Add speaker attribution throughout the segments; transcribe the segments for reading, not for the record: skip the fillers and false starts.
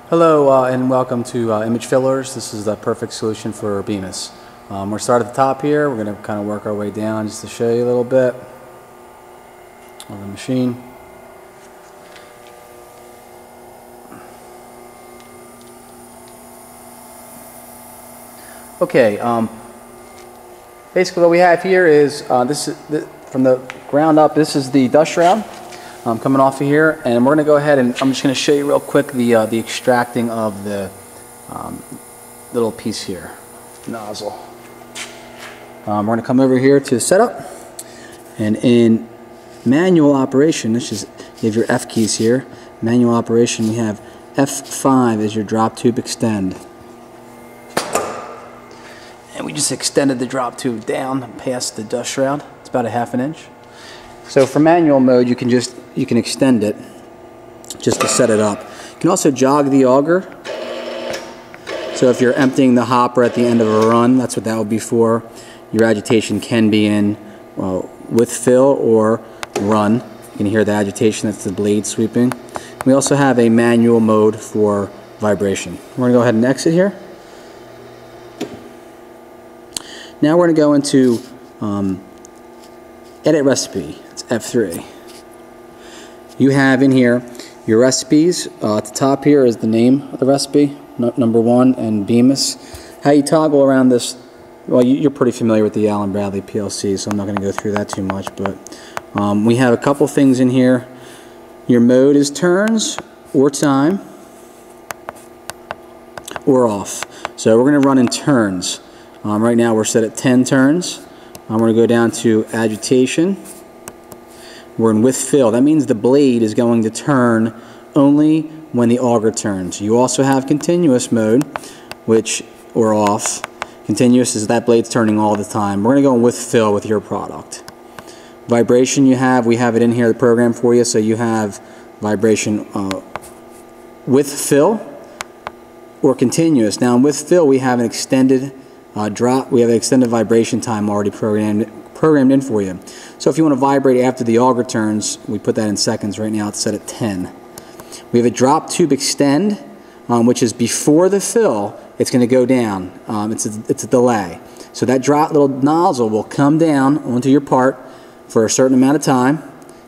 Speaker 1: Hello and welcome to Image Fillers. This is the perfect solution for Bemis. We're starting at the top here. We're going to kind of work our way down just to show you a little bit of the machine. Okay, basically what we have here is from the ground up. This is the dust shroud coming off of here, and we're going to go ahead and I'm just going to show you real quick the extracting of the little piece here, nozzle. We're going to come over here to setup, and in manual operation, this is, you have your F keys here. Manual operation, we have F5 as your drop tube extend. And we just extended the drop tube down past the dust shroud. It's about a ½ inch. So for manual mode, you can extend it just to set it up. You can also jog the auger. So if you're emptying the hopper at the end of a run, that's what that would be for. Your agitation can be in with fill or run. You can hear the agitation, that's the blade sweeping. We also have a manual mode for vibration. We're going to go ahead and exit here. Now we're going to go into edit recipe. It's F3. You have in here your recipes. At the top here is the name of the recipe, number 1, and Bemis. How you toggle around this, well, you're pretty familiar with the Allen Bradley PLC, so I'm not going to go through that too much, but we have a couple things in here. Your mode is turns or time or off. So we're going to run in turns. Right now we're set at 10 turns. We're going to go down to agitation. We're in with fill. That means the blade is going to turn only when the auger turns. You also have continuous mode, or off. Continuous is that blade's turning all the time. We're going to go in with fill with your product. Vibration we have it in here, the program for you, so you have vibration with fill or continuous. Now with fill we have an extended drop, we have an extended vibration time already programmed in for you. So if you want to vibrate after the auger turns, we put that in seconds. Right now it's set at 10. We have a drop tube extend, which is before the fill. It's going to go down. It's a delay. So that drop little nozzle will come down onto your part for a certain amount of time.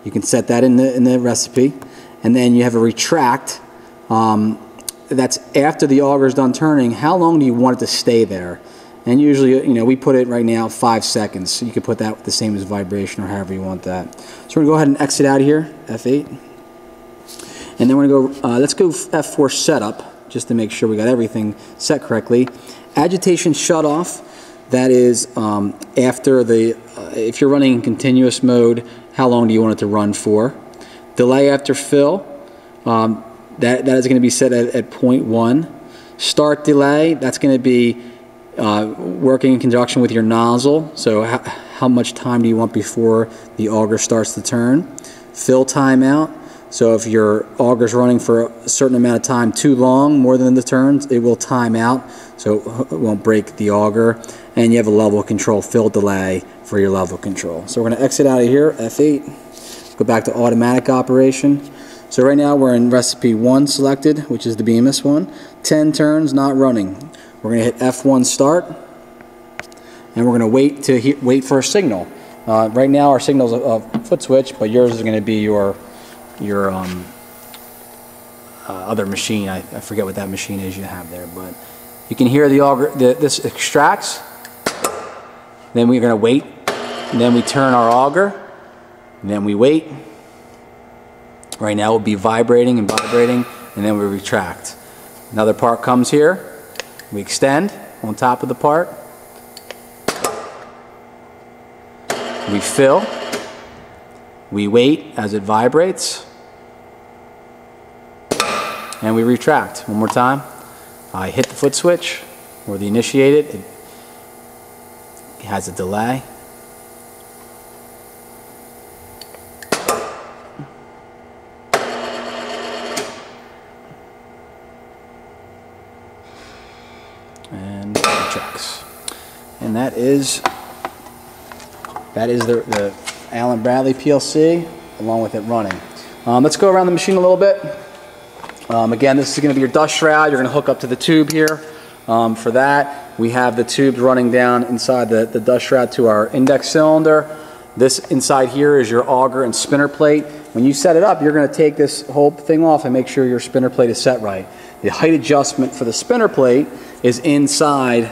Speaker 1: You can set that in the recipe, and then you have a retract. That's after the auger is done turning. How long do you want it to stay there? And usually, we put it right now 5 seconds. So you can put that the same as vibration or however you want that. So we're going to go ahead and exit out of here, F8. And then we're going to go, let's go F4 setup, just to make sure we got everything set correctly. Agitation shut off, that is after if you're running in continuous mode, how long do you want it to run for? Delay after fill, that is going to be set at 0.1. Start delay, that's going to be working in conjunction with your nozzle. So how much time do you want before the auger starts to turn? Fill timeout. So if your auger is running for a certain amount of time too long, more than the turns, it will time out, so it won't break the auger. And you have a level control fill delay for your level control. So we're going to exit out of here, F8. Go back to automatic operation. So right now we're in recipe 1 selected, which is the Bemis one. 10 turns, not running. We're going to hit F1 start, and we're going to wait for a signal. Right now our signal is a foot switch, but yours is going to be your other machine. I forget what that machine is you have there, but you can hear the auger. This extracts. Then we're going to wait. And then we turn our auger. And then we wait. Right now we'll be vibrating and vibrating, and then we retract. Another part comes here. We extend on top of the part. We fill. We wait as it vibrates. And we retract. One more time. I hit the foot switch or the initiate it. It has a delay. And retracts. And that is the Allen Bradley PLC along with it running. Let's go around the machine a little bit. Again, this is going to be your dust shroud. You're going to hook up to the tube here. For that, we have the tubes running down inside the dust shroud to our index cylinder. This inside here is your auger and spinner plate. When you set it up, you're going to take this whole thing off and make sure your spinner plate is set right. The height adjustment for the spinner plate is inside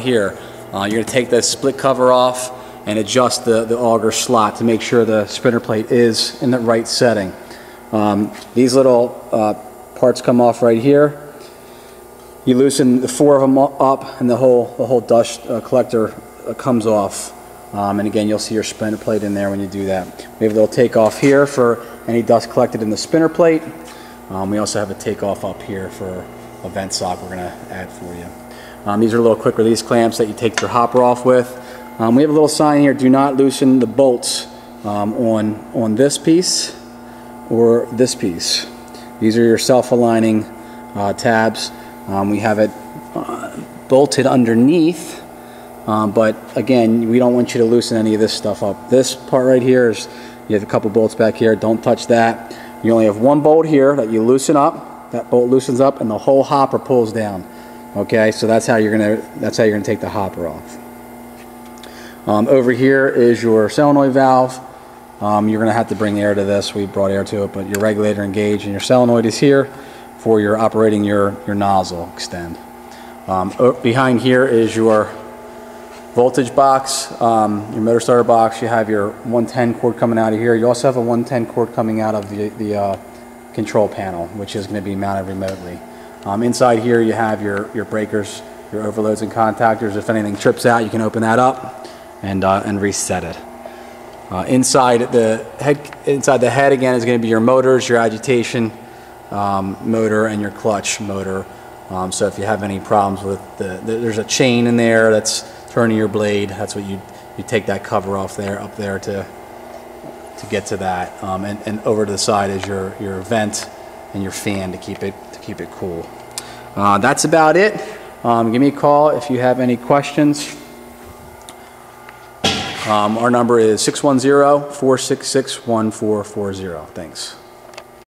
Speaker 1: here. You're going to take the split cover off and adjust the auger slot to make sure the spinner plate is in the right setting. These little parts come off right here. You loosen the 4 of them up, and the whole dust collector comes off. And again, you'll see your spinner plate in there when you do that. We have a little takeoff here for any dust collected in the spinner plate. We also have a takeoff up here for a vent sock we're going to add for you. These are little quick release clamps that you take your hopper off with. We have a little sign here: do not loosen the bolts on this piece or this piece. These are your self-aligning tabs. We have it bolted underneath, but again, we don't want you to loosen any of this stuff up. This part right here is, you have a couple bolts back here, don't touch that. You only have one bolt here that you loosen up. That bolt loosens up and the whole hopper pulls down. Okay, so that's how you're gonna take the hopper off. Over here is your solenoid valve. You're going to have to bring air to this. We brought air to it, but your regulator and gauge and your solenoid is here for your operating your nozzle extend. Behind here is your voltage box, your motor starter box. You have your 110 cord coming out of here. You also have a 110 cord coming out of the control panel, which is going to be mounted remotely. Inside here you have your breakers, your overloads and contactors. If anything trips out, you can open that up and reset it. Inside the head again is going to be your motors, your agitation motor, and your clutch motor. So if you have any problems with there's a chain in there that's turning your blade. That's what you take that cover off there, up there to get to that. And over to the side is your vent and your fan to keep it cool. That's about it. Give me a call if you have any questions. Our number is 610-466-1440. Thanks.